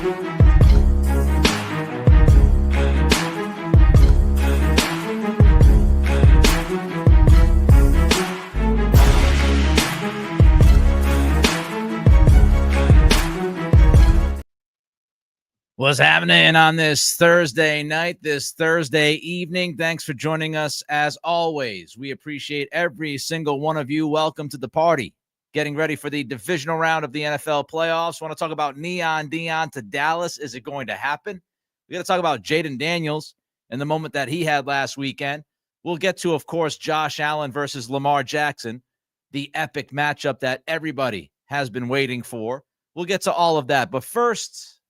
What's happening on this Thursday night, this Thursday evening? Thanks for joining us as always. We appreciate every single one of you. Welcome to the party. Getting ready for the divisional round of the NFL playoffs. Want to talk about Neon Deion to Dallas. Is it going to happen? We got to talk about Jayden Daniels and the moment that he had last weekend. We'll get to, of course, Josh Allen versus Lamar Jackson, the epic matchup that everybody has been waiting for. We'll get to all of that. But first,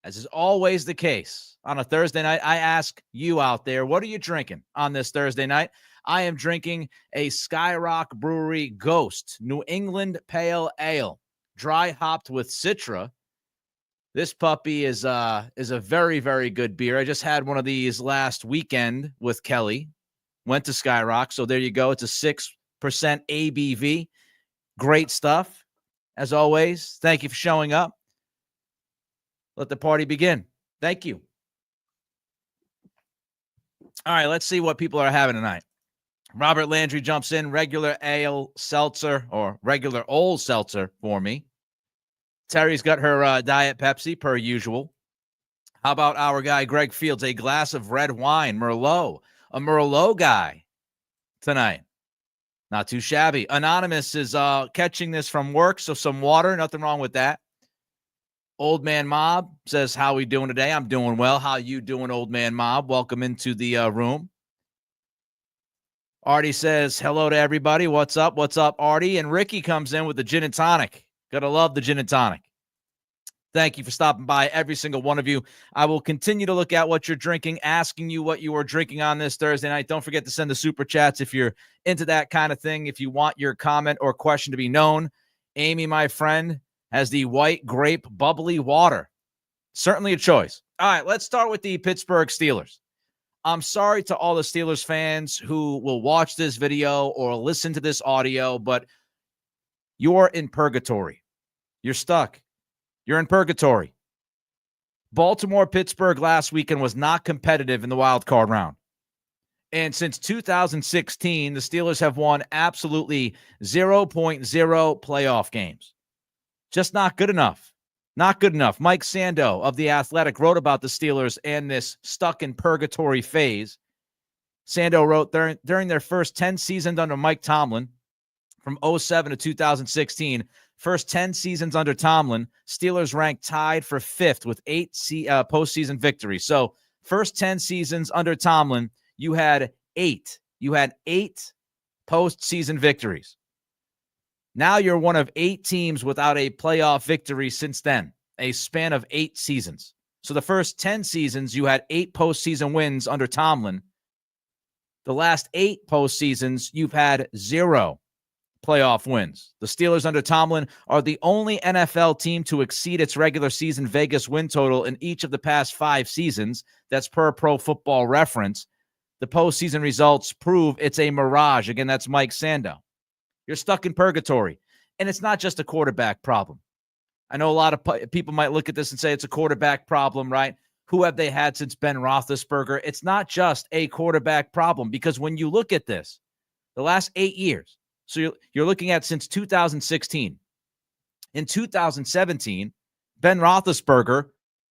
as is always the case on a Thursday night, I ask you out there, what are you drinking on this Thursday night? I am drinking a Skyrock Brewery Ghost New England Pale Ale, dry hopped with Citra. This puppy is a very, very good beer. I just had one of these last weekend with Kelly. Went to Skyrock, so there you go. It's a 6% ABV. Great stuff. As always, thank you for showing up. Let the party begin. Thank you. All right, let's see what people are having tonight. Robert Landry jumps in, regular ale seltzer or regular old seltzer for me. Terry's got her Diet Pepsi per usual. How about our guy Greg Fields, a glass of red wine, Merlot, a Merlot guy tonight. Not too shabby. Anonymous is catching this from work, so some water, nothing wrong with that. Old Man Mob says, how we doing today? I'm doing well. How you doing, Old Man Mob? Welcome into the room. Artie says, hello to everybody. What's up? What's up, Artie? And Ricky comes in with the gin and tonic. Gotta love the gin and tonic. Thank you for stopping by, every single one of you. I will continue to look at what you're drinking, asking you what you are drinking on this Thursday night. Don't forget to send the super chats if you're into that kind of thing. If you want your comment or question to be known, Amy, my friend, has the white grape bubbly water. Certainly a choice. All right, let's start with the Pittsburgh Steelers. I'm sorry to all the Steelers fans who will watch this video or listen to this audio, but you're in purgatory. You're stuck. You're in purgatory. Baltimore-Pittsburgh last weekend was not competitive in the wild card round. And since 2016, the Steelers have won absolutely 0.0 playoff games. Just not good enough. Not good enough. Mike Sando of The Athletic wrote about the Steelers and this stuck in purgatory phase. Sando wrote, during their first 10 seasons under Mike Tomlin, from 2007 to 2016, first 10 seasons under Tomlin, Steelers ranked tied for 5th with 8 postseason victories. So first 10 seasons under Tomlin, you had 8. You had 8 postseason victories. Now you're one of 8 teams without a playoff victory since then, a span of 8 seasons. So the first 10 seasons, you had 8 postseason wins under Tomlin. The last 8 postseasons, you've had 0 playoff wins. The Steelers under Tomlin are the only NFL team to exceed its regular season Vegas win total in each of the past 5 seasons. That's per Pro Football Reference. The postseason results prove it's a mirage. Again, that's Mike Sando. You're stuck in purgatory. And it's not just a quarterback problem. I know a lot of people might look at this and say it's a quarterback problem, right? Who have they had since Ben Roethlisberger? It's not just a quarterback problem, because when you look at this, the last 8 years, so you're looking at since 2016. In 2017, Ben Roethlisberger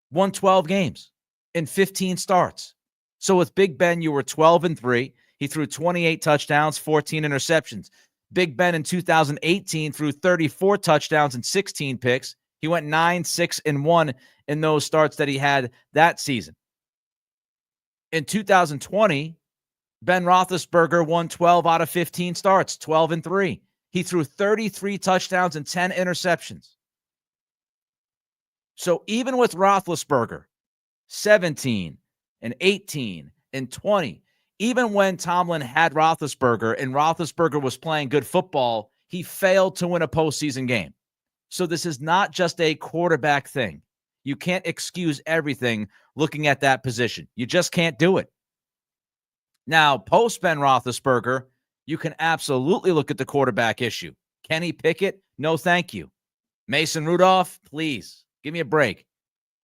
won 12 games in 15 starts. So with Big Ben, you were 12-3. He threw 28 touchdowns, 14 interceptions. Big Ben in 2018 threw 34 touchdowns and 16 picks. He went 9-6-1 in those starts that he had that season. In 2020, Ben Roethlisberger won 12 out of 15 starts, 12-3. He threw 33 touchdowns and 10 interceptions. So even with Roethlisberger, 17 and 18 and 20, even when Tomlin had Roethlisberger and Roethlisberger was playing good football, he failed to win a postseason game. So this is not just a quarterback thing. You can't excuse everything looking at that position. You just can't do it. Now, post Ben Roethlisberger, you can absolutely look at the quarterback issue. Kenny Pickett, no thank you. Mason Rudolph, please, give me a break.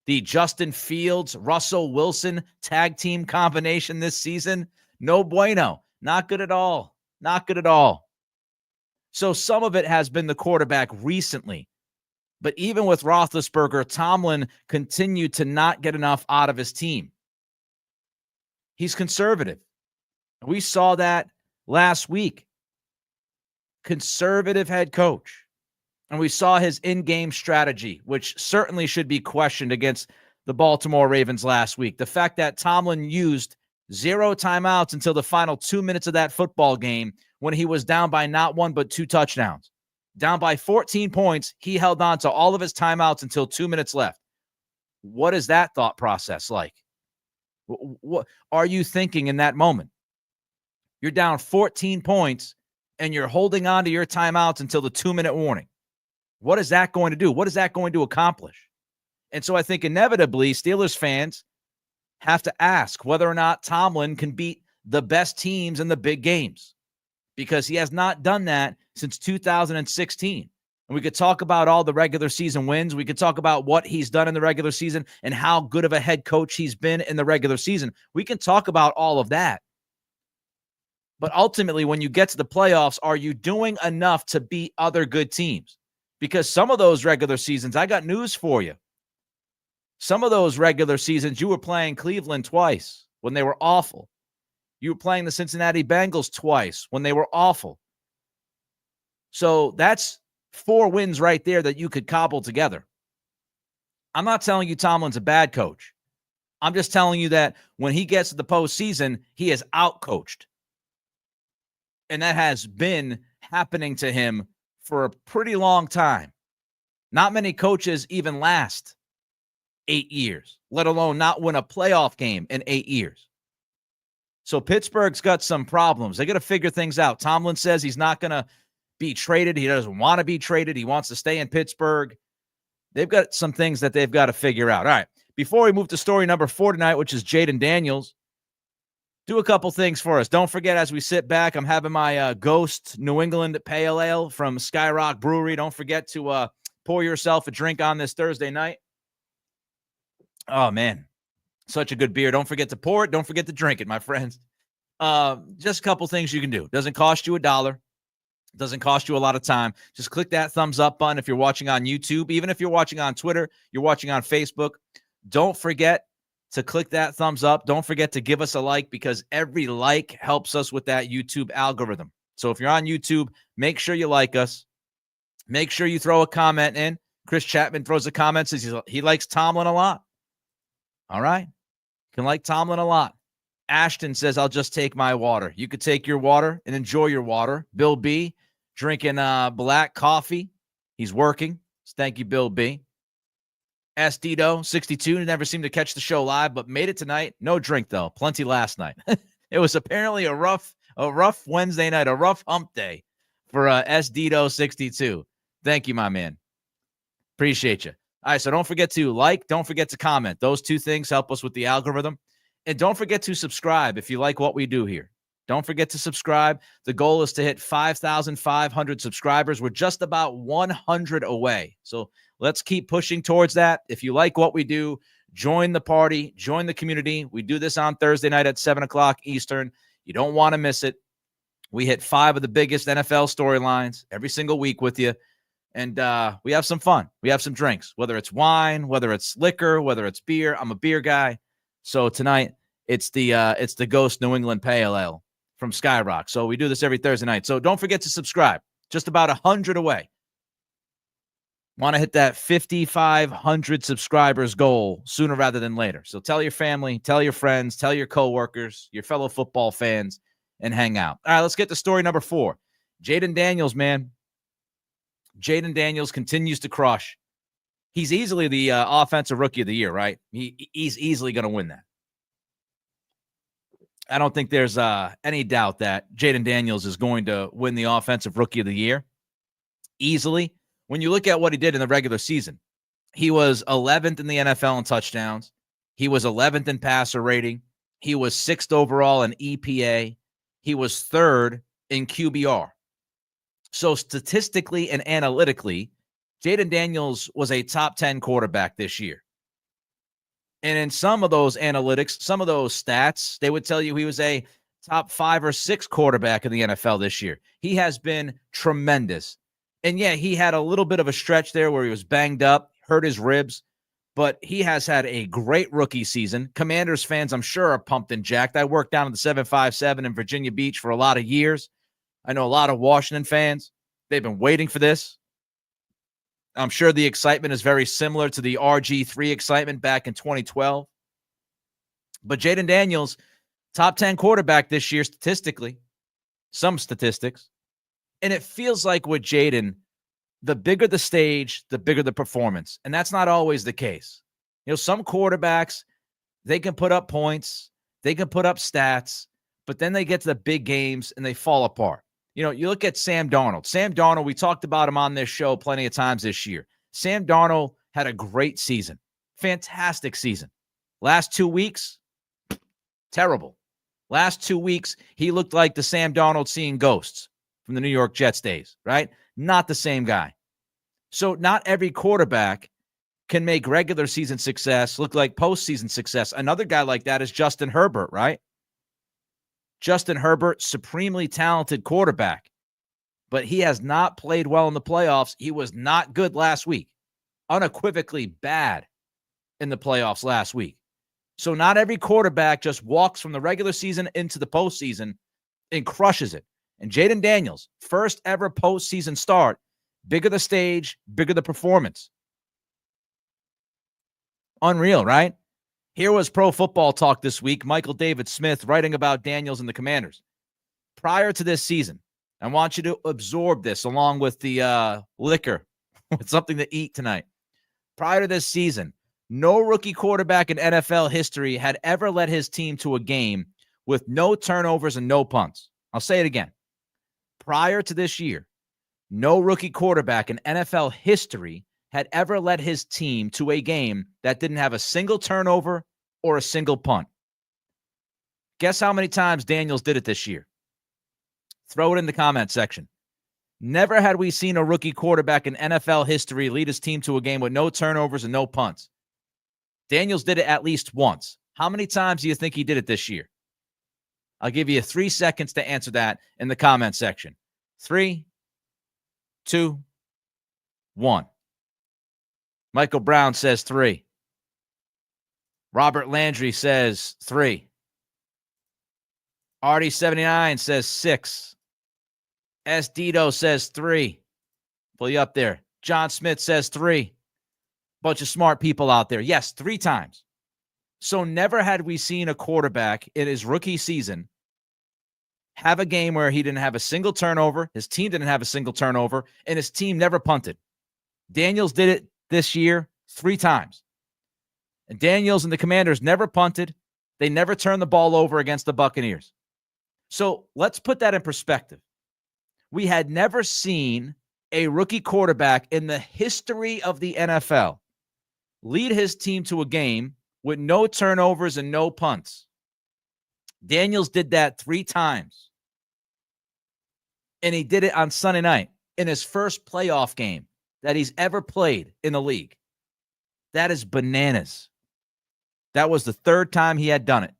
The Justin Fields, Russell Wilson tag team combination this season, no bueno. Not good at all. Not good at all. So some of it has been the quarterback recently. But even with Roethlisberger, Tomlin continued to not get enough out of his team. He's conservative. We saw that last week. Conservative head coach. And we saw his in-game strategy, which certainly should be questioned against the Baltimore Ravens last week. The fact that Tomlin used 0 timeouts until the final 2 minutes of that football game when he was down by not 1 but 2 touchdowns. Down by 14 points, he held on to all of his timeouts until 2 minutes left. What is that thought process like? What are you thinking in that moment? You're down 14 points, and you're holding on to your timeouts until the 2-minute warning. What is that going to do? What is that going to accomplish? And so I think inevitably Steelers fans have to ask whether or not Tomlin can beat the best teams in the big games, because he has not done that since 2016. And we could talk about all the regular season wins. We could talk about what he's done in the regular season and how good of a head coach he's been in the regular season. We can talk about all of that. But ultimately, when you get to the playoffs, are you doing enough to beat other good teams? Because some of those regular seasons, I got news for you. Some of those regular seasons, you were playing Cleveland twice when they were awful. You were playing the Cincinnati Bengals twice when they were awful. So that's 4 wins right there that you could cobble together. I'm not telling you Tomlin's a bad coach. I'm just telling you that when he gets to the postseason, he is outcoached. And that has been happening to him for a pretty long time. Not many coaches even last 8 years, let alone not win a playoff game in 8 years. So Pittsburgh's got some problems. They got to figure things out. Tomlin says he's not going to be traded. He doesn't want to be traded. He wants to stay in Pittsburgh. They've got some things that they've got to figure out. All right, before we move to story number 4 tonight, which is Jayden Daniels, do a couple things for us. Don't forget, as we sit back, I'm having my Ghost New England Pale Ale from Skyrock Brewery. Don't forget to pour yourself a drink on this Thursday night. Oh, man, such a good beer. Don't forget to pour it. Don't forget to drink it, my friends. Just a couple things you can do. Doesn't cost you $1. Doesn't cost you a lot of time. Just click that thumbs up button if you're watching on YouTube. Even if you're watching on Twitter, you're watching on Facebook, don't forget to click that thumbs up. Don't forget to give us a like, because every like helps us with that YouTube algorithm. So if you're on YouTube, make sure you like us. Make sure you throw a comment in. Chris Chapman throws a comment, says he likes Tomlin a lot. All right. Can like Tomlin a lot. Ashton says, I'll just take my water. You could take your water and enjoy your water. Bill B drinking black coffee. He's working. Thank you, Bill B. Dito 62 never seemed to catch the show live, but made it tonight. No drink though. Plenty last night. It was apparently a rough Wednesday night, a rough hump day for Dito 62. Thank you, my man. Appreciate you. All right, so don't forget to like, don't forget to comment. Those 2 things help us with the algorithm. And don't forget to subscribe if you like what we do here. Don't forget to subscribe. The goal is to hit 5,500 subscribers. We're just about 100 away. So let's keep pushing towards that. If you like what we do, join the party, join the community. We do this on Thursday night at 7 o'clock Eastern. You don't want to miss it. We hit 5 of the biggest NFL storylines every single week with you. And we have some fun. We have some drinks, whether it's wine, whether it's liquor, whether it's beer. I'm a beer guy. So tonight it's the Ghost New England Pale Ale from Skyrock. So we do this every Thursday night. So don't forget to subscribe. Just about 100 away. Want to hit that 5,500 subscribers goal sooner rather than later. So tell your family, tell your friends, tell your coworkers, your fellow football fans, and hang out. All right, let's get to story number 4. Jayden Daniels, man. Jayden Daniels continues to crush. He's easily the offensive rookie of the year, right? He's easily going to win that. I don't think there's any doubt that Jayden Daniels is going to win the offensive rookie of the year easily. When you look at what he did in the regular season, he was 11th in the NFL in touchdowns. He was 11th in passer rating. He was 6th overall in EPA. He was 3rd in QBR. So statistically and analytically, Jayden Daniels was a top 10 quarterback this year. And in some of those analytics, some of those stats, they would tell you he was a top 5 or 6 quarterback in the NFL this year. He has been tremendous. And yeah, he had a little bit of a stretch there where he was banged up, hurt his ribs, but he has had a great rookie season. Commanders fans, I'm sure, are pumped and jacked. I worked down at the 757 in Virginia Beach for a lot of years. I know a lot of Washington fans. They've been waiting for this. I'm sure the excitement is very similar to the RG3 excitement back in 2012. But Jayden Daniels, top 10 quarterback this year statistically, some statistics. And it feels like with Jayden, the bigger the stage, the bigger the performance. And that's not always the case. You know, some quarterbacks, they can put up points, they can put up stats, but then they get to the big games and they fall apart. You know, you look at Sam Darnold. Sam Darnold, we talked about him on this show plenty of times this year. Sam Darnold had a great season. Fantastic season. Last 2 weeks, terrible. Last 2 weeks, he looked like the Sam Darnold seeing ghosts from the New York Jets days, right? Not the same guy. So not every quarterback can make regular season success look like postseason success. Another guy like that is Justin Herbert, right? Justin Herbert, supremely talented quarterback, but he has not played well in the playoffs. He was not good last week, unequivocally bad in the playoffs last week. So not every quarterback just walks from the regular season into the postseason and crushes it. And Jayden Daniels, first ever postseason start, bigger the stage, bigger the performance. Unreal, right? Here was Pro Football Talk this week. Michael David Smith writing about Daniels and the Commanders. Prior to this season, I want you to absorb this along with the liquor, with something to eat tonight. Prior to this season, no rookie quarterback in NFL history had ever led his team to a game with no turnovers and no punts. I'll say it again. Prior to this year, no rookie quarterback in NFL history had ever led his team to a game that didn't have a single turnover or a single punt. Guess how many times Daniels did it this year? Throw it in the comment section. Never had we seen a rookie quarterback in NFL history lead his team to a game with no turnovers and no punts. Daniels did it at least once. How many times do you think he did it this year? I'll give you 3 seconds to answer that in the comment section. 3, 2, 1. Michael Brown says 3. Robert Landry says 3. Artie79 says 6. S. Dito says 3. Pull you up there. John Smith says 3. Bunch of smart people out there. Yes, 3 times. So never had we seen a quarterback in his rookie season have a game where he didn't have a single turnover, his team didn't have a single turnover, and his team never punted. Daniels did it this year 3 times. And Daniels and the Commanders never punted. They never turned the ball over against the Buccaneers. So let's put that in perspective. We had never seen a rookie quarterback in the history of the NFL lead his team to a game with no turnovers and no punts. Daniels did that 3 times. And he did it on Sunday night in his first playoff game that he's ever played in the league. That is bananas. That was the 3rd time he had done it.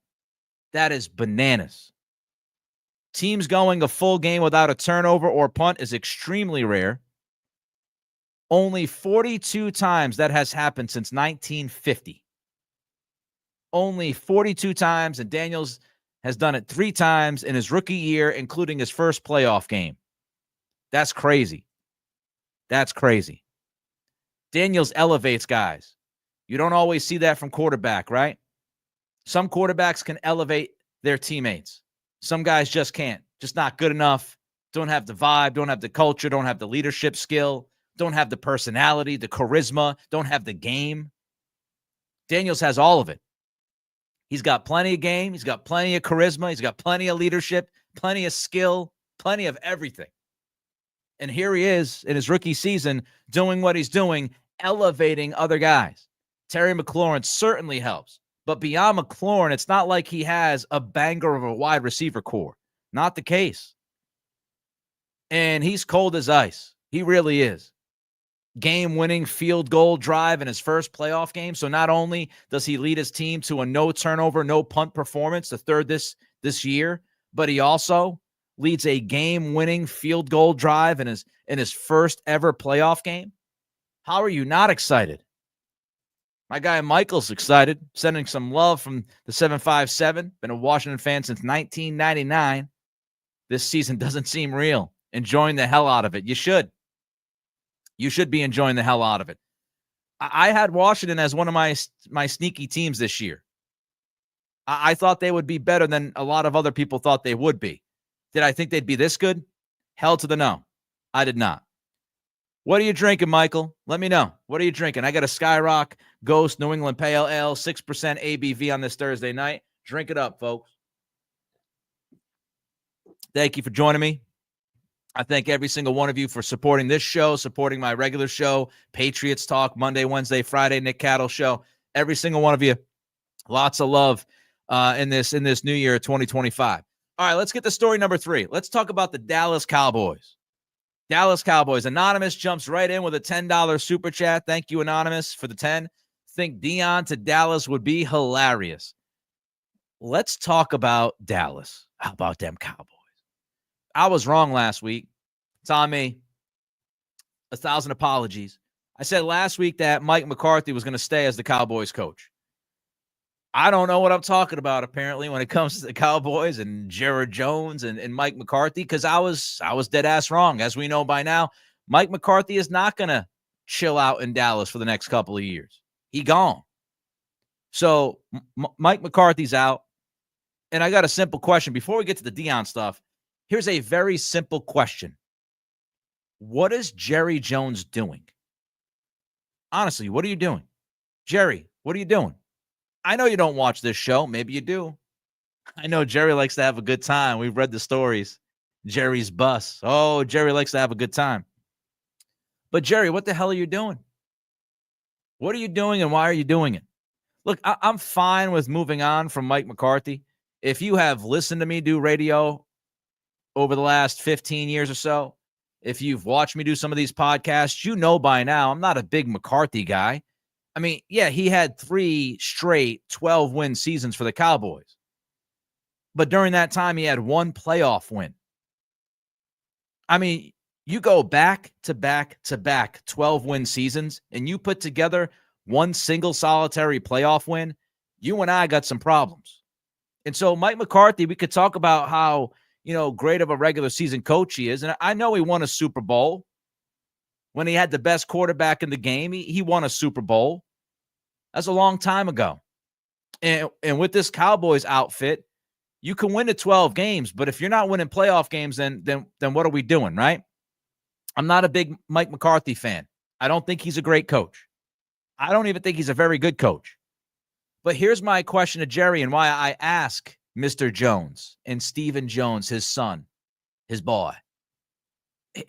That is bananas. Teams going a full game without a turnover or punt is extremely rare. Only 42 times that has happened since 1950. Only 42 times, and Daniels has done it 3 times in his rookie year, including his first playoff game. That's crazy. That's crazy. Daniels elevates guys. You don't always see that from quarterback, right? Some quarterbacks can elevate their teammates. Some guys just can't. Just not good enough. Don't have the vibe, don't have the culture, don't have the leadership skill, don't have the personality, the charisma, don't have the game. Daniels has all of it. He's got plenty of game. He's got plenty of charisma. He's got plenty of leadership, plenty of skill, plenty of everything. And here he is in his rookie season doing what he's doing, elevating other guys. Terry McLaurin certainly helps. But beyond McLaurin, it's not like he has a banger of a wide receiver core. Not the case. And he's cold as ice. He really is. game-winning field goal drive in his first playoff game. So not only does he lead his team to a no turnover, no punt performance, the third this year, but he also leads a game-winning field goal drive in his first ever playoff game. How are you not excited? My guy Michael's excited, sending some love from the 757. Been a Washington fan since 1999. This season doesn't seem real. Enjoying the hell out of it. You should. You should be enjoying the hell out of it. I had Washington as one of my sneaky teams this year. I thought they would be better than a lot of other people thought they would be. Did I think they'd be this good? Hell to the no. I did not. What are you drinking, Michael? Let me know. What are you drinking? I got a Skyrock Ghost New England Pale Ale, 6% ABV on this Thursday night. Drink it up, folks. Thank you for joining me. I thank every single one of you for supporting this show, supporting my regular show, Patriots Talk, Monday, Wednesday, Friday, Nick Cattle Show. Every single one of you. Lots of love in this new year, 2025. All right, let's get to story number 3. Let's talk about the Dallas Cowboys. Dallas Cowboys. Anonymous jumps right in with a $10 super chat. Thank you, Anonymous, for the 10. Think Deion to Dallas would be hilarious. Let's talk about Dallas. How about them Cowboys? I was wrong last week. It's on me. 1,000 apologies. I said last week that Mike McCarthy was going to stay as the Cowboys coach. I don't know what I'm talking about, apparently, when it comes to the Cowboys and Jared Jones and Mike McCarthy, because I was dead ass wrong. As we know by now, Mike McCarthy is not going to chill out in Dallas for the next couple of years. He gone. So Mike McCarthy's out. And I got a simple question. Before we get to the Deion stuff, here's a very simple question. What is Jerry Jones doing? Honestly, what are you doing? Jerry, what are you doing? I know you don't watch this show. Maybe you do. I know Jerry likes to have a good time. We've read the stories. Jerry's bus. Oh, Jerry likes to have a good time. But Jerry, what the hell are you doing? What are you doing and why are you doing it? Look, I'm fine with moving on from Mike McCarthy. If you have listened to me do radio over the last 15 years or so, if you've watched me do some of these podcasts, you know by now I'm not a big McCarthy guy. I mean, yeah, he had 3 straight 12-win seasons for the Cowboys. But during that time, he had 1 playoff win. I mean, you go back to back to back 12-win seasons, and you put together 1 single solitary playoff win, you and I got some problems. And so Mike McCarthy, we could talk about how, great of a regular season coach he is. And I know he won a Super Bowl. When he had the best quarterback in the game, he won a Super Bowl. That's a long time ago. And with this Cowboys outfit, you can win the 12 games, but if you're not winning playoff games, then what are we doing, right? I'm not a big Mike McCarthy fan. I don't think he's a great coach. I don't even think he's a very good coach. But here's my question to Jerry and why I ask Mr. Jones and Stephen Jones, his son, his boy.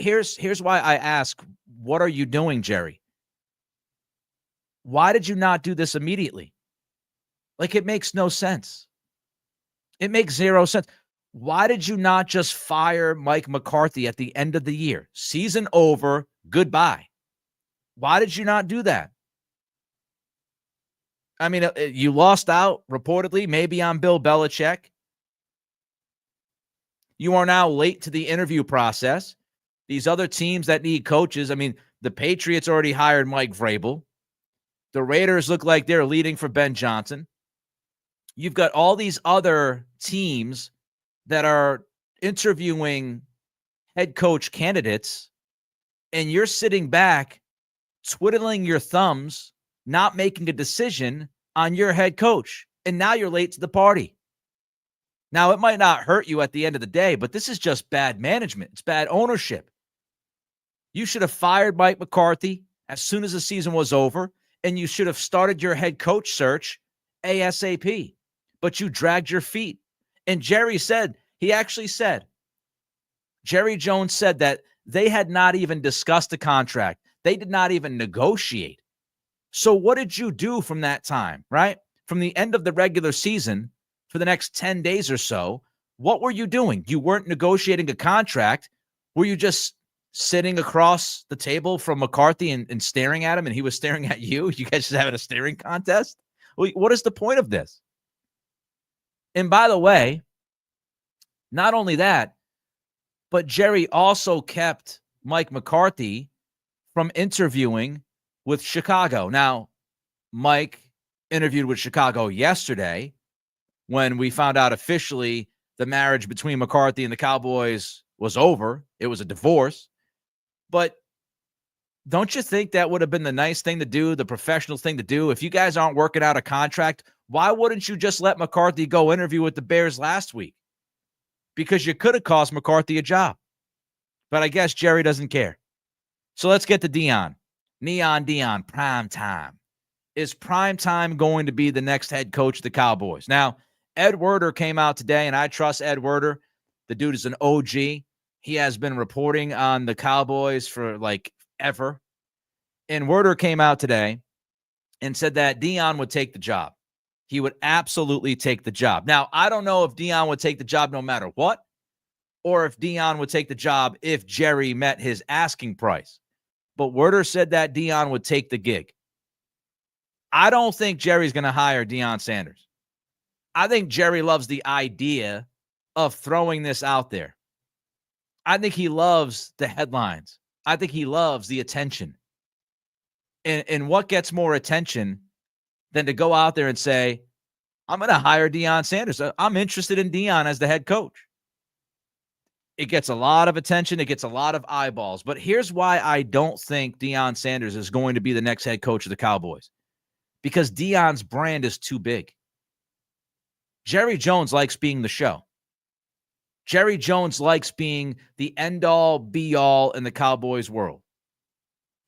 Here's why I ask, what are you doing, Jerry? Why did you not do this immediately? Like, it makes no sense. It makes 0 sense. Why did you not just fire Mike McCarthy at the end of the year? Season over, goodbye. Why did you not do that? I mean, you lost out, reportedly, maybe on Bill Belichick. You are now late to the interview process. These other teams that need coaches, I mean, the Patriots already hired Mike Vrabel. The Raiders look like they're leading for Ben Johnson. You've got all these other teams that are interviewing head coach candidates, and you're sitting back, twiddling your thumbs, not making a decision on your head coach. And now you're late to the party. Now, it might not hurt you at the end of the day, but this is just bad management. It's bad ownership. You should have fired Mike McCarthy as soon as the season was over, and you should have started your head coach search ASAP. But you dragged your feet. And Jerry said, Jerry Jones said that they had not even discussed a contract. They did not even negotiate. So what did you do from that time, right? From the end of the regular season for the next 10 days or so, what were you doing? You weren't negotiating a contract. Were you just sitting across the table from McCarthy and staring at him, and he was staring at you? You guys just having a staring contest? What is the point of this? And by the way, not only that, but Jerry also kept Mike McCarthy from interviewing with Chicago. Now, Mike interviewed with Chicago yesterday when we found out officially the marriage between McCarthy and the Cowboys was over. It was a divorce. But don't you think that would have been the nice thing to do, the professional thing to do? If you guys aren't working out a contract, why wouldn't you just let McCarthy go interview with the Bears last week? Because you could have cost McCarthy a job. But I guess Jerry doesn't care. So let's get to Deion. Neon Deion, prime time. Is prime time going to be the next head coach of the Cowboys? Now, Ed Werder came out today, and I trust Ed Werder. The dude is an OG. He has been reporting on the Cowboys for like ever. And Werder came out today and said that Deion would take the job. He would absolutely take the job. Now, I don't know if Deion would take the job no matter what, or if Deion would take the job if Jerry met his asking price. But Werder said that Deion would take the gig. I don't think Jerry's going to hire Deion Sanders. I think Jerry loves the idea of throwing this out there. I think he loves the headlines. I think he loves the attention. And what gets more attention than to go out there and say, I'm going to hire Deion Sanders. I'm interested in Deion as the head coach. It gets a lot of attention. It gets a lot of eyeballs. But here's why I don't think Deion Sanders is going to be the next head coach of the Cowboys. Because Deion's brand is too big. Jerry Jones likes being the show. Jerry Jones likes being the end-all, be-all in the Cowboys world.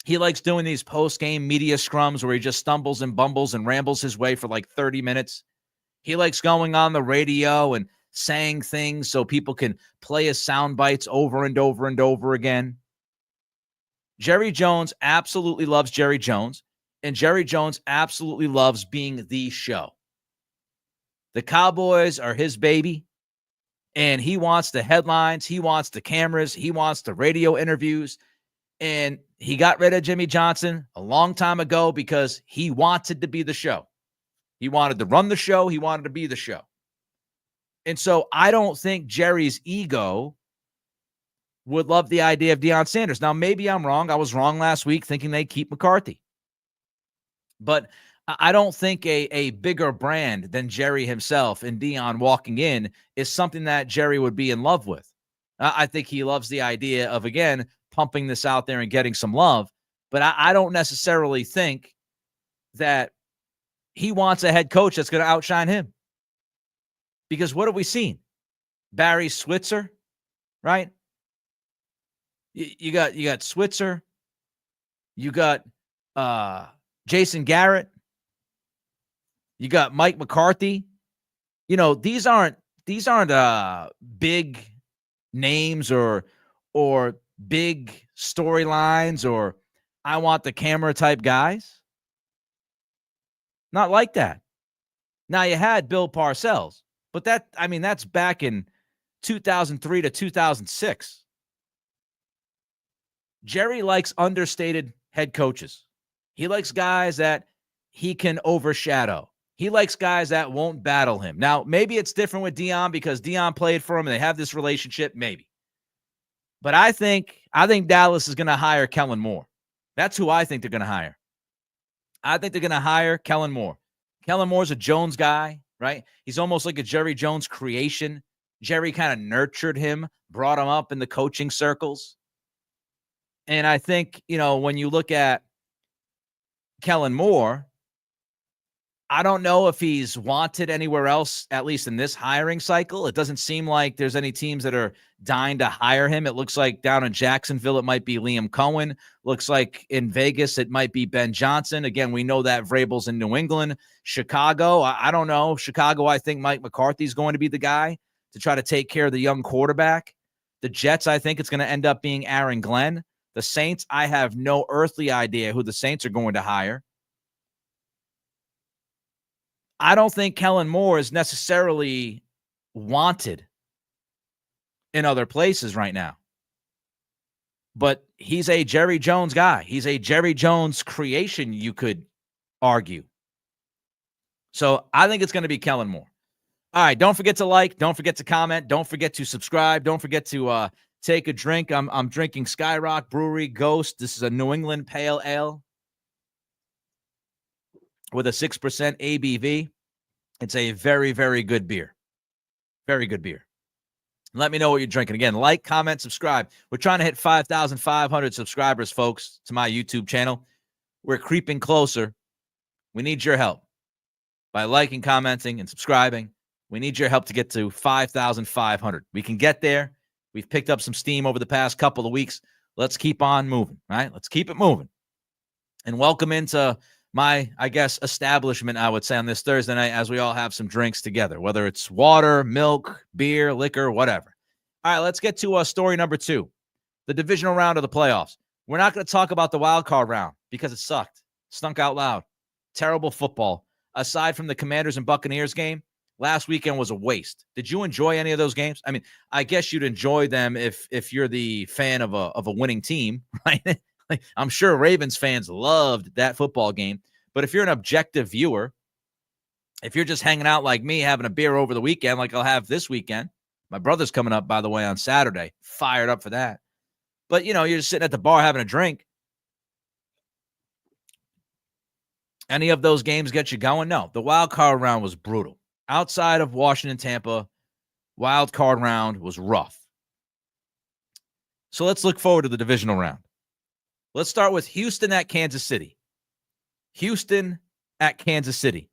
He likes doing these post-game media scrums where he just stumbles and bumbles and rambles his way for like 30 minutes. He likes going on the radio and saying things so people can play his sound bites over and over and over again. Jerry Jones absolutely loves Jerry Jones, and Jerry Jones absolutely loves being the show. The Cowboys are his baby, and he wants the headlines, he wants the cameras, he wants the radio interviews, and he got rid of Jimmy Johnson a long time ago because he wanted to be the show. He wanted to run the show, he wanted to be the show. And so I don't think Jerry's ego would love the idea of Deion Sanders. Now, maybe I'm wrong. I was wrong last week thinking they'd keep McCarthy. But I don't think a bigger brand than Jerry himself and Deion walking in is something that Jerry would be in love with. I think he loves the idea of, again, pumping this out there and getting some love. But I don't necessarily think that he wants a head coach that's going to outshine him. Because what have we seen? Barry Switzer, right? You got Switzer. You got Jason Garrett. You got Mike McCarthy. You know, these aren't big names or big storylines or I want the camera type guys. Not like that. Now you had Bill Parcells, but that's back in 2003 to 2006. Jerry likes understated head coaches. He likes guys that he can overshadow. He likes guys that won't battle him. Now, maybe it's different with Deion because Deion played for him and they have this relationship, maybe. But I think Dallas is going to hire Kellen Moore. That's who I think they're going to hire. I think they're going to hire Kellen Moore. Kellen Moore's a Jones guy, right? He's almost like a Jerry Jones creation. Jerry kind of nurtured him, brought him up in the coaching circles. And I think, when you look at Kellen Moore, I don't know if he's wanted anywhere else, at least in this hiring cycle. It doesn't seem like there's any teams that are dying to hire him. It looks like down in Jacksonville, it might be Liam Cohen. Looks like in Vegas, it might be Ben Johnson. Again, we know that Vrabel's in New England. Chicago, I don't know. Chicago, I think Mike McCarthy's going to be the guy to try to take care of the young quarterback. The Jets, I think it's going to end up being Aaron Glenn. The Saints, I have no earthly idea who the Saints are going to hire. I don't think Kellen Moore is necessarily wanted in other places right now. But he's a Jerry Jones guy. He's a Jerry Jones creation, you could argue. So I think it's going to be Kellen Moore. All right, don't forget to like, don't forget to comment, don't forget to subscribe, don't forget to take a drink. I'm drinking Skyrock Brewery Ghost. This is a New England Pale Ale with a 6% ABV. It's a very, very good beer. Very good beer. Let me know what you're drinking. Again, like, comment, subscribe. We're trying to hit 5,500 subscribers, folks, to my YouTube channel. We're creeping closer. We need your help by liking, commenting, and subscribing. We need your help to get to 5,500. We can get there. We've picked up some steam over the past couple of weeks. Let's keep on moving, right? Let's keep it moving. And welcome into my, I guess, establishment, I would say, on this Thursday night as we all have some drinks together, whether it's water, milk, beer, liquor, whatever. All right, let's get to story number 2, the divisional round of the playoffs. We're not going to talk about the wild card round because it sucked. Stunk out loud. Terrible football. Aside from the Commanders and Buccaneers game, last weekend was a waste. Did you enjoy any of those games? I mean, I guess you'd enjoy them if you're the fan of a winning team, right? I'm sure Ravens fans loved that football game. But if you're an objective viewer, if you're just hanging out like me, having a beer over the weekend, like I'll have this weekend, my brother's coming up, by the way, on Saturday, fired up for that. But, you're just sitting at the bar having a drink. Any of those games get you going? No. The wild card round was brutal. Outside of Washington, Tampa, wild card round was rough. So let's look forward to the divisional round. Let's start with Houston at Kansas City. Houston at Kansas City.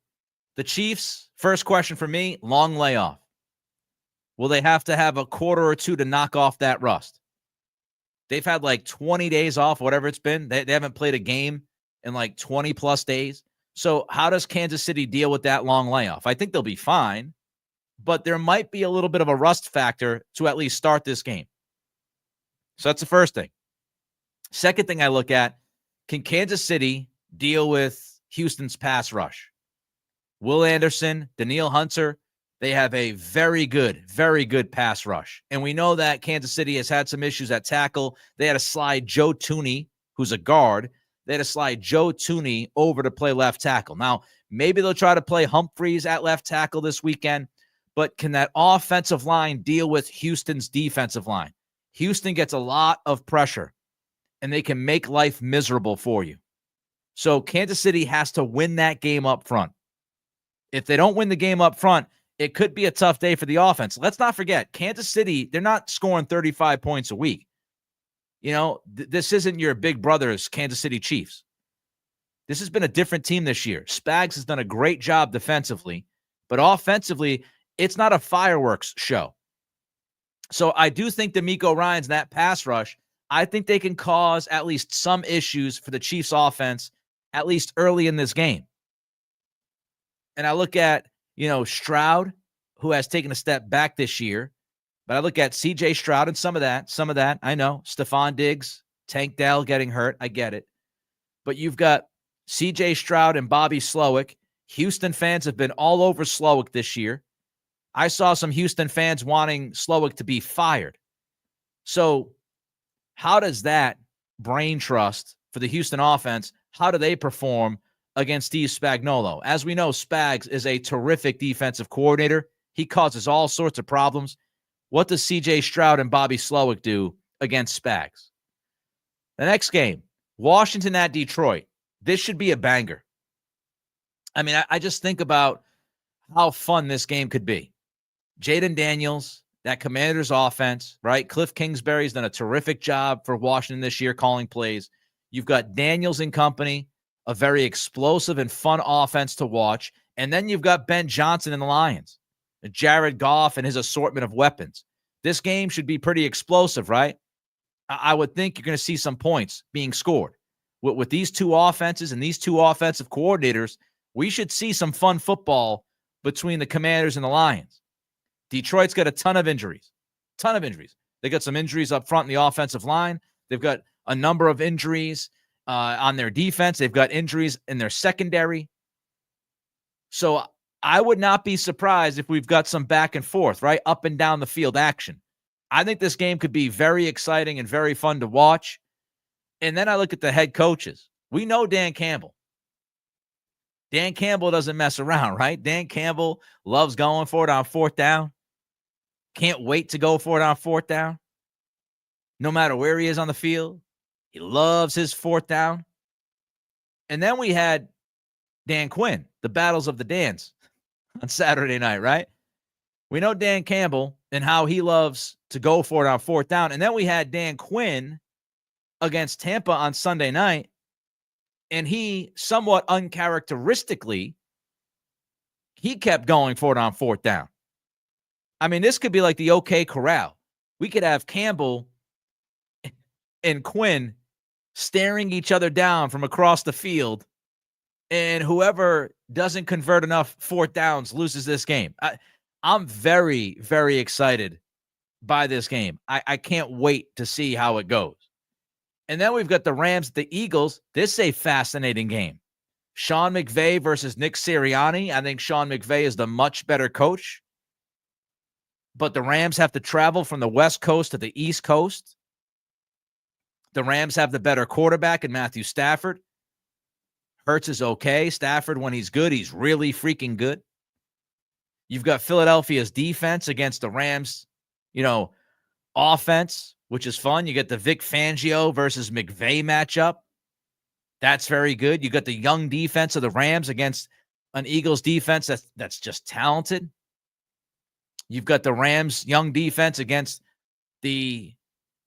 The Chiefs, first question for me, long layoff. Will they have to have a quarter or two to knock off that rust? They've had like 20 days off, whatever it's been. They haven't played a game in like 20-plus days. So how does Kansas City deal with that long layoff? I think they'll be fine, but there might be a little bit of a rust factor to at least start this game. So that's the first thing. Second thing I look at, can Kansas City deal with Houston's pass rush? Will Anderson, Danielle Hunter, they have a very good pass rush. And we know that Kansas City has had some issues at tackle. They had to slide Joe Tooney, who's a guard. They had to slide Joe Tooney over to play left tackle. Now, maybe they'll try to play Humphreys at left tackle this weekend, but can that offensive line deal with Houston's defensive line? Houston gets a lot of pressure, and they can make life miserable for you. So Kansas City has to win that game up front. If they don't win the game up front, it could be a tough day for the offense. Let's not forget, Kansas City, they're not scoring 35 points a week. This isn't your big brother's Kansas City Chiefs. This has been a different team this year. Spags has done a great job defensively, but offensively, it's not a fireworks show. So I do think D'Amico Ryans, that pass rush, I think they can cause at least some issues for the Chiefs offense, at least early in this game. And I look at, Stroud, who has taken a step back this year. But I look at C.J. Stroud and some of that. I know. Stephon Diggs, Tank Dell getting hurt. I get it. But you've got C.J. Stroud and Bobby Slowick. Houston fans have been all over Slowick this year. I saw some Houston fans wanting Slowick to be fired. So how does that brain trust for the Houston offense, how do they perform against Steve Spagnuolo? As we know, Spags is a terrific defensive coordinator. He causes all sorts of problems. What does C.J. Stroud and Bobby Slowick do against Spags? The next game, Washington at Detroit. This should be a banger. I mean, I just think about how fun this game could be. Jayden Daniels, that Commanders offense, right? Cliff Kingsbury's done a terrific job for Washington this year calling plays. You've got Daniels and company, a very explosive and fun offense to watch. And then you've got Ben Johnson and the Lions, Jared Goff and his assortment of weapons. This game should be pretty explosive, right? I would think you're going to see some points being scored. With these two offenses and these two offensive coordinators, we should see some fun football between the Commanders and the Lions. Detroit's got a ton of injuries. They got some injuries up front in the offensive line. They've got a number of injuries on their defense. They've got injuries in their secondary. So I would not be surprised if we've got some back and forth, right? Up and down the field action. I think this game could be very exciting and very fun to watch. And then I look at the head coaches. We know Dan Campbell. Dan Campbell doesn't mess around, right? Dan Campbell loves going for it on fourth down. Can't wait to go for it on fourth down. No matter where he is on the field, he loves his fourth down. And then we had Dan Quinn, the battles of the Dans on Saturday night, right? We know Dan Campbell and how he loves to go for it on fourth down. And then we had Dan Quinn against Tampa on Sunday night, and he somewhat uncharacteristically, he kept going for it on fourth down. I mean, this could be like the OK Corral. We could have Campbell and Quinn staring each other down from across the field, and whoever doesn't convert enough fourth downs loses this game. I'm very, very excited by this game. I can't wait to see how it goes. And then we've got the Rams, the Eagles. This is a fascinating game. Sean McVay versus Nick Sirianni. I think Sean McVay is the much better coach. But the Rams have to travel from the West Coast to the East Coast. The Rams have the better quarterback in Matthew Stafford. Hurts is okay. Stafford, when he's good, he's really freaking good. You've got Philadelphia's defense against the Rams, offense, which is fun. You get the Vic Fangio versus McVay matchup. That's very good. You got the young defense of the Rams against an Eagles defense that's just talented. You've got the Rams' young defense against the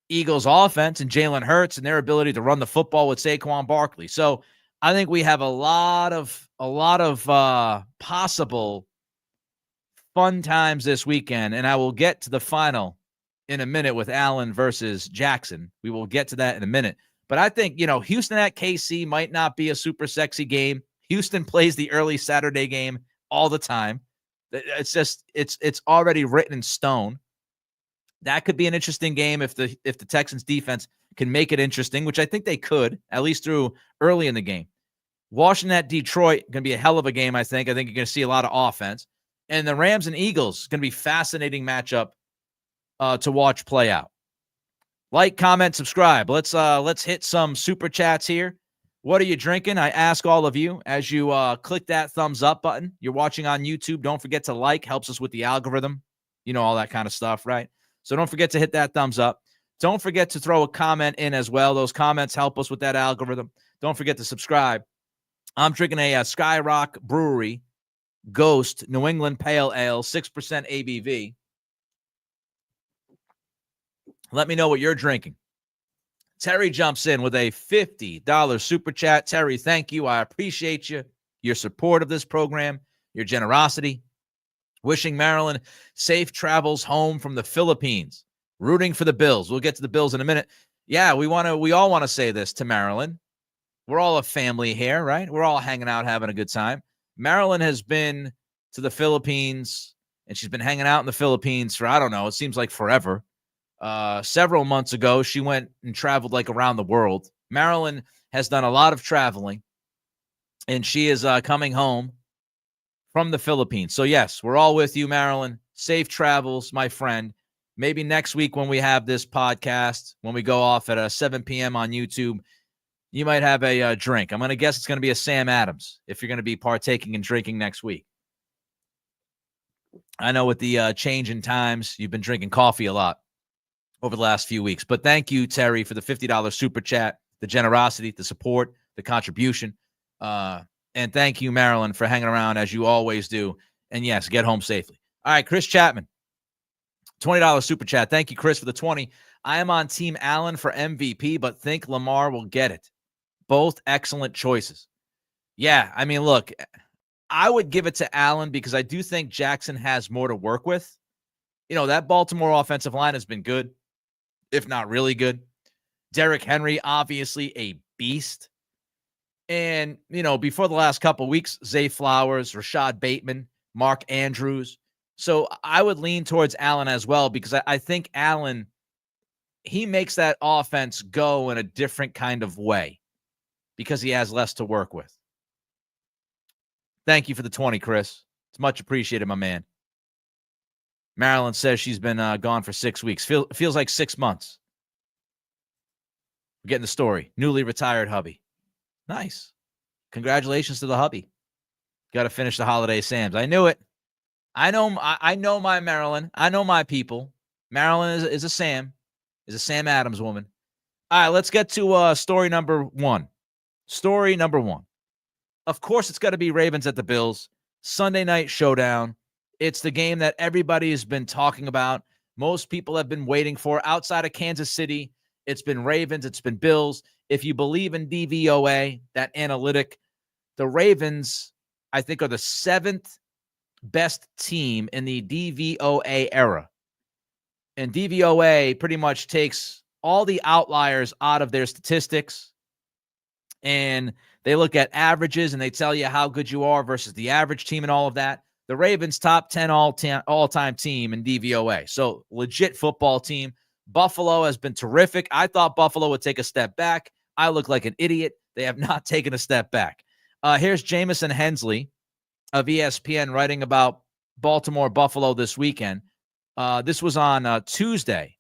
Eagles offense and Jalen Hurts and their ability to run the football with Saquon Barkley. So I think we have a lot of possible fun times this weekend, and I will get to the final in a minute with Allen versus Jackson. We will get to that in a minute. But I think, Houston at KC might not be a super sexy game. Houston plays the early Saturday game all the time. It's just it's already written in stone. That could be an interesting game if the Texans defense can make it interesting, which I think they could, at least through early in the game. Washington at Detroit, going to be a hell of a game, I think. I think you're going to see a lot of offense. And the Rams and Eagles, going to be a fascinating matchup to watch play out. Like, comment, subscribe. Let's hit some super chats here. What are you drinking? I ask all of you as you click that thumbs up button. You're watching on YouTube. Don't forget to like. Helps us with the algorithm. All that kind of stuff, right? So don't forget to hit that thumbs up. Don't forget to throw a comment in as well. Those comments help us with that algorithm. Don't forget to subscribe. I'm drinking a Skyrock Brewery Ghost New England Pale Ale, 6% ABV. Let me know what you're drinking. Terry jumps in with a $50 super chat. Terry, thank you. I appreciate you, your support of this program, your generosity. Wishing Maryland safe travels home from the Philippines. Rooting for the Bills. We'll get to the Bills in a minute. Yeah, we all want to say this to Maryland. We're all a family here, right? We're all hanging out, having a good time. Maryland has been to the Philippines, and she's been hanging out in the Philippines for, I don't know, it seems like forever. Several months ago, she went and traveled like around the world. Maryland has done a lot of traveling, and she is coming home from the Philippines. So, yes, we're all with you, Maryland. Safe travels, my friend. Maybe next week when we have this podcast, when we go off at 7 p.m. on YouTube, you might have a drink. I'm going to guess it's going to be a Sam Adams if you're going to be partaking and drinking next week. I know with the change in times, you've been drinking coffee a lot over the last few weeks. But thank you, Terry, for the $50 super chat, the generosity, the support, the contribution. And thank you, Maryland, for hanging around as you always do. And, yes, get home safely. All right, Chris Chapman, $20 super chat. Thank you, Chris, for the 20. I am on Team Allen for MVP, but think Lamar will get it. Both excellent choices. Yeah, I mean, look, I would give it to Allen because I do think Jackson has more to work with. That Baltimore offensive line has been good, if not really good. Derrick Henry, obviously a beast. And, before the last couple of weeks, Zay Flowers, Rashad Bateman, Mark Andrews. So I would lean towards Allen as well because I think Allen, he makes that offense go in a different kind of way because he has less to work with. Thank you for the 20, Chris. It's much appreciated, my man. Marilyn says she's been gone for 6 weeks. Feels like 6 months. We're getting the story. Newly retired hubby. Nice. Congratulations to the hubby. Got to finish the holiday Sams. I knew it. I know my Marilyn. I know my people. Marilyn is a Sam. Is a Sam Adams woman. All right, let's get to story number one. Story number one. Of course, it's got to be Ravens at the Bills. Sunday night showdown. It's the game that everybody has been talking about. Most people have been waiting for. Outside of Kansas City, it's been Ravens, it's been Bills. If you believe in DVOA, that analytic, the Ravens, I think, are the 7th best team in the DVOA era. And DVOA pretty much takes all the outliers out of their statistics, and they look at averages and they tell you how good you are versus the average team and all of that. The Ravens top 10 all-time team in DVOA. So legit football team. Buffalo has been terrific. I thought Buffalo would take a step back. I look like an idiot. They have not taken a step back. Here's Jamison Hensley of ESPN writing about Baltimore Buffalo this weekend. This was on Tuesday.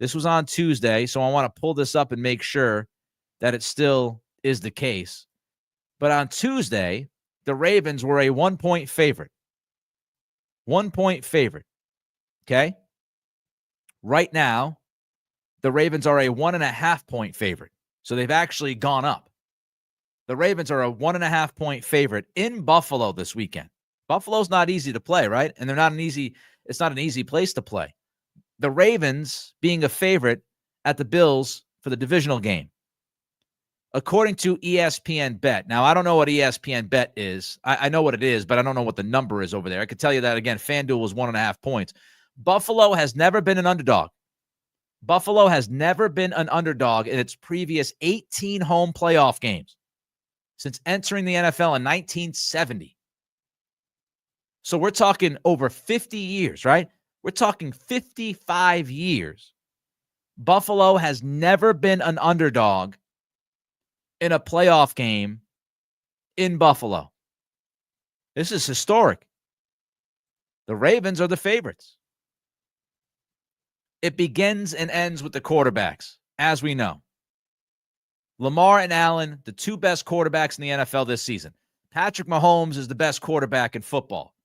So I want to pull this up and make sure that it still is the case. But on Tuesday, the Ravens were a 1-point favorite. 1-point favorite. Okay? Right now, the Ravens are a 1.5-point favorite. So they've actually gone up. The Ravens are a 1.5-point favorite in Buffalo this weekend. Buffalo's not easy to play, right? And it's not an easy place to play. The Ravens being a favorite at the Bills for the divisional game. According to ESPN Bet. Now, I don't know what ESPN Bet is. I know what it is, but I don't know what the number is over there. I could tell you that, again, FanDuel was 1.5 points. Buffalo has never been an underdog. Buffalo has never been an underdog in its previous 18 home playoff games since entering the NFL in 1970. So we're talking over 50 years, right? We're talking 55 years. Buffalo has never been an underdog in a playoff game in Buffalo. This is historic. The Ravens are the favorites. It begins and ends with the quarterbacks, as we know. Lamar and Allen, the 2 best quarterbacks in the NFL this season. Patrick Mahomes is the best quarterback in football.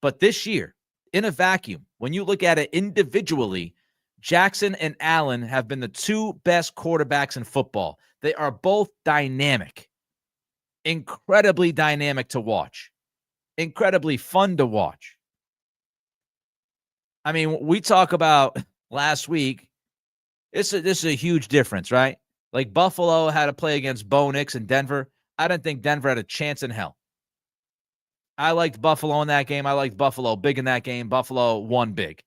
But this year, in a vacuum, when you look at it individually, Jackson and Allen have been the 2 best quarterbacks in football. They are both dynamic, incredibly dynamic to watch, incredibly fun to watch. I mean, we talk about last week, this is a huge difference, right? Like Buffalo had to play against Bo Nix in Denver. I didn't think Denver had a chance in hell. I liked Buffalo in that game. I liked Buffalo big in that game. Buffalo won big.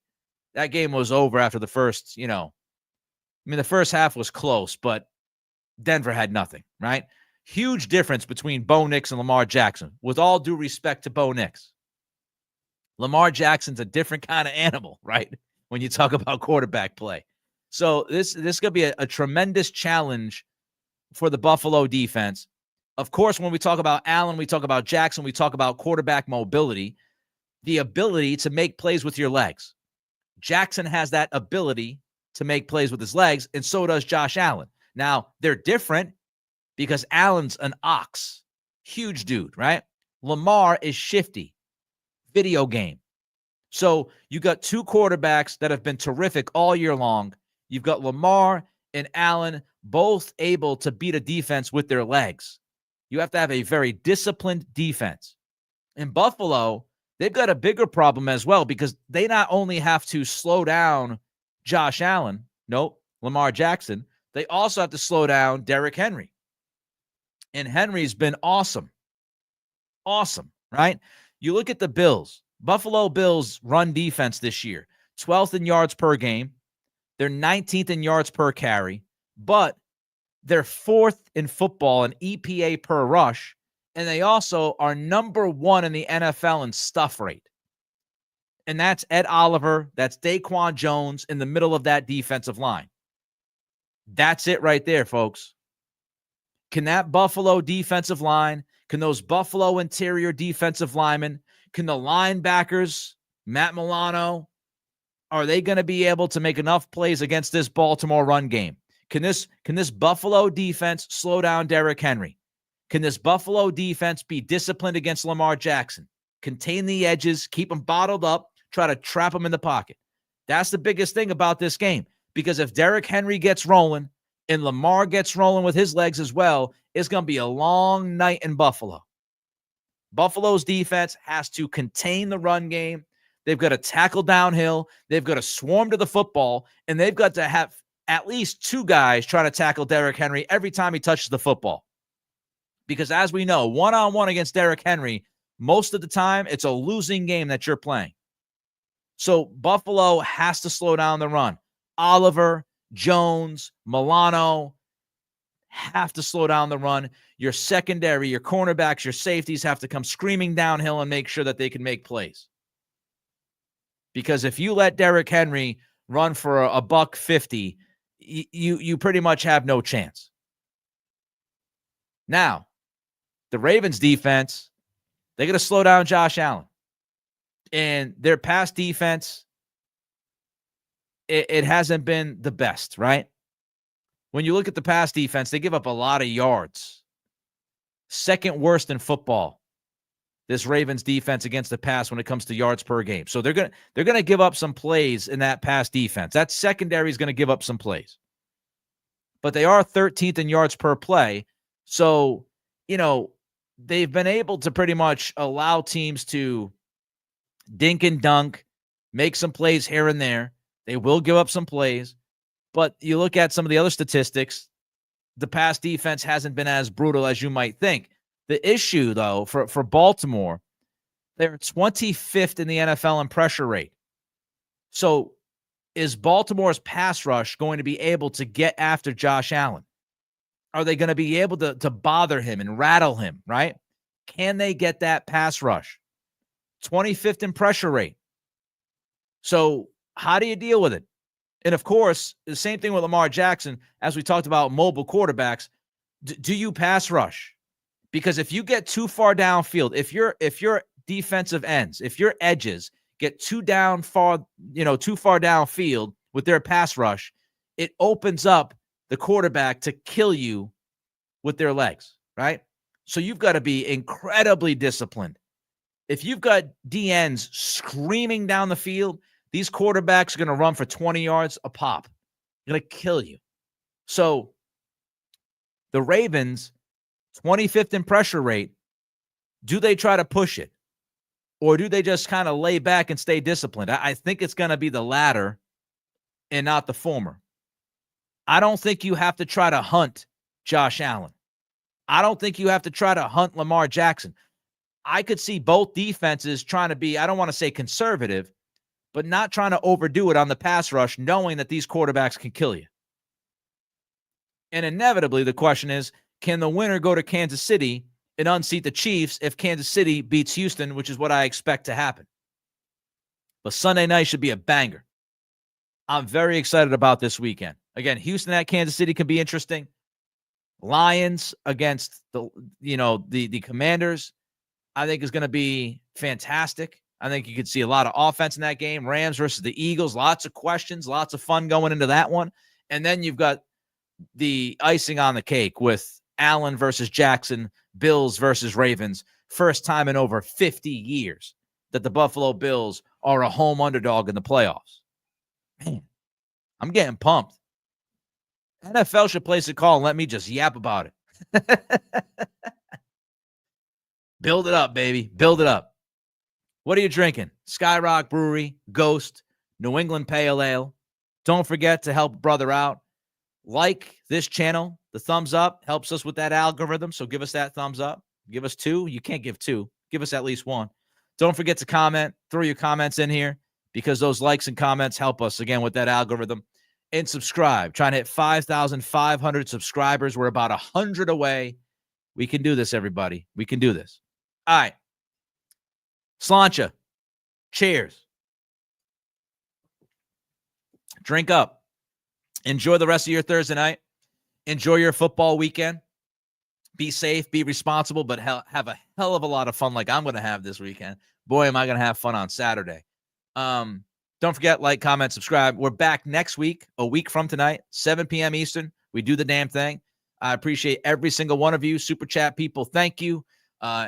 That game was over after the first, the first half was close, but Denver had nothing, right? Huge difference between Bo Nix and Lamar Jackson. With all due respect to Bo Nix, Lamar Jackson's a different kind of animal, right? When you talk about quarterback play. So this could be a tremendous challenge for the Buffalo defense. Of course, when we talk about Allen, we talk about Jackson, we talk about quarterback mobility, the ability to make plays with your legs. Jackson has that ability to make plays with his legs, and so does Josh Allen. Now, they're different because Allen's an ox. Huge dude, right? Lamar is shifty. Video game. So you got 2 quarterbacks that have been terrific all year long. You've got Lamar and Allen both able to beat a defense with their legs. You have to have a very disciplined defense. In Buffalo, they've got a bigger problem as well because they not only have to slow down Josh Allen, Lamar Jackson, they also have to slow down Derrick Henry. And Henry's been awesome. Awesome, right? You look at the Bills. Buffalo Bills run defense this year. 12th in yards per game. They're 19th in yards per carry. But they're 4th in football in EPA per rush. And they also are number 1 in the NFL in stuff rate. And that's Ed Oliver. That's Daquan Jones in the middle of that defensive line. That's it right there, folks. Can that Buffalo defensive line, can those Buffalo interior defensive linemen, can the linebackers Matt Milano, are they going to be able to make enough plays against this Baltimore run game? Can this Buffalo defense slow down Derrick Henry? Can this Buffalo defense be disciplined against Lamar Jackson? Contain the edges, keep them bottled up, try to trap them in the pocket. That's the biggest thing about this game, because if Derrick Henry gets rolling and Lamar gets rolling with his legs as well, it's going to be a long night in Buffalo. Buffalo's defense has to contain the run game. They've got to tackle downhill. They've got to swarm to the football, and they've got to have at least two guys trying to tackle Derrick Henry every time he touches the football. Because as we know, one-on-one against Derrick Henry, most of the time, it's a losing game that you're playing. So Buffalo has to slow down the run. Oliver, Jones, Milano have to slow down the run. Your secondary, your cornerbacks, your safeties have to come screaming downhill and make sure that they can make plays. Because if you let Derrick Henry run for a $150, you pretty much have no chance. Now, the Ravens defense, they're going to slow down Josh Allen. And their pass defense, it hasn't been the best, right? When you look at the pass defense, they give up a lot of yards. Second worst in football, this Ravens defense against the pass when it comes to yards per game. So they're gonna give up some plays in that pass defense. That secondary is going to give up some plays. But they are 13th in yards per play. So, they've been able to pretty much allow teams to dink and dunk, make some plays here and there. They will give up some plays. But you look at some of the other statistics, the pass defense hasn't been as brutal as you might think. The issue, though, for Baltimore, they're 25th in the NFL in pressure rate. So is Baltimore's pass rush going to be able to get after Josh Allen? Are they going to be able to bother him and rattle him, right? Can they get that pass rush? 25th in pressure rate. So how do you deal with it? And, of course, the same thing with Lamar Jackson, as we talked about mobile quarterbacks. Do you pass rush? Because if you get too far downfield, if your defensive ends, if your edges get too far downfield with their pass rush, it opens up the quarterback to kill you with their legs, right? So you've got to be incredibly disciplined. If you've got DNs screaming down the field, these quarterbacks are going to run for 20 yards a pop. They're going to kill you. So the Ravens, 25th in pressure rate, do they try to push it? Or do they just kind of lay back and stay disciplined? I think it's going to be the latter and not the former. I don't think you have to try to hunt Josh Allen. I don't think you have to try to hunt Lamar Jackson. I could see both defenses trying to be, I don't want to say conservative, but not trying to overdo it on the pass rush, knowing that these quarterbacks can kill you. And inevitably, the question is, can the winner go to Kansas City and unseat the Chiefs if Kansas City beats Houston, which is what I expect to happen? But Sunday night should be a banger. I'm very excited about this weekend. Again, Houston at Kansas City can be interesting. Lions against the Commanders, I think is going to be fantastic. I think you could see a lot of offense in that game. Rams versus the Eagles, lots of questions, lots of fun going into that one. And then you've got the icing on the cake with Allen versus Jackson, Bills versus Ravens. First time in over 50 years that the Buffalo Bills are a home underdog in the playoffs. Man, I'm getting pumped. NFL should place a call and let me just yap about it. Build it up, baby. Build it up. What are you drinking? Skyrock Brewery, Ghost, New England Pale Ale. Don't forget to help brother out. Like this channel. The thumbs up helps us with that algorithm, so give us that thumbs up. Give us 2. You can't give 2. Give us at least 1. Don't forget to comment. Throw your comments in here because those likes and comments help us, again, with that algorithm. And subscribe. Trying to hit 5,500 subscribers. We're about 100 away. We can do this, everybody. We can do this. All right. Slancha. Cheers. Drink up. Enjoy the rest of your Thursday night. Enjoy your football weekend. Be safe, be responsible, but have a hell of a lot of fun like I'm going to have this weekend. Boy, am I going to have fun on Saturday. Don't forget, like, comment, subscribe. We're back next week, a week from tonight, 7 p.m. Eastern. We do the damn thing. I appreciate every single one of you. Super chat people, thank you.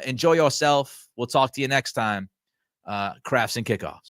Enjoy yourself. We'll talk to you next time. Crafts and Kickoffs.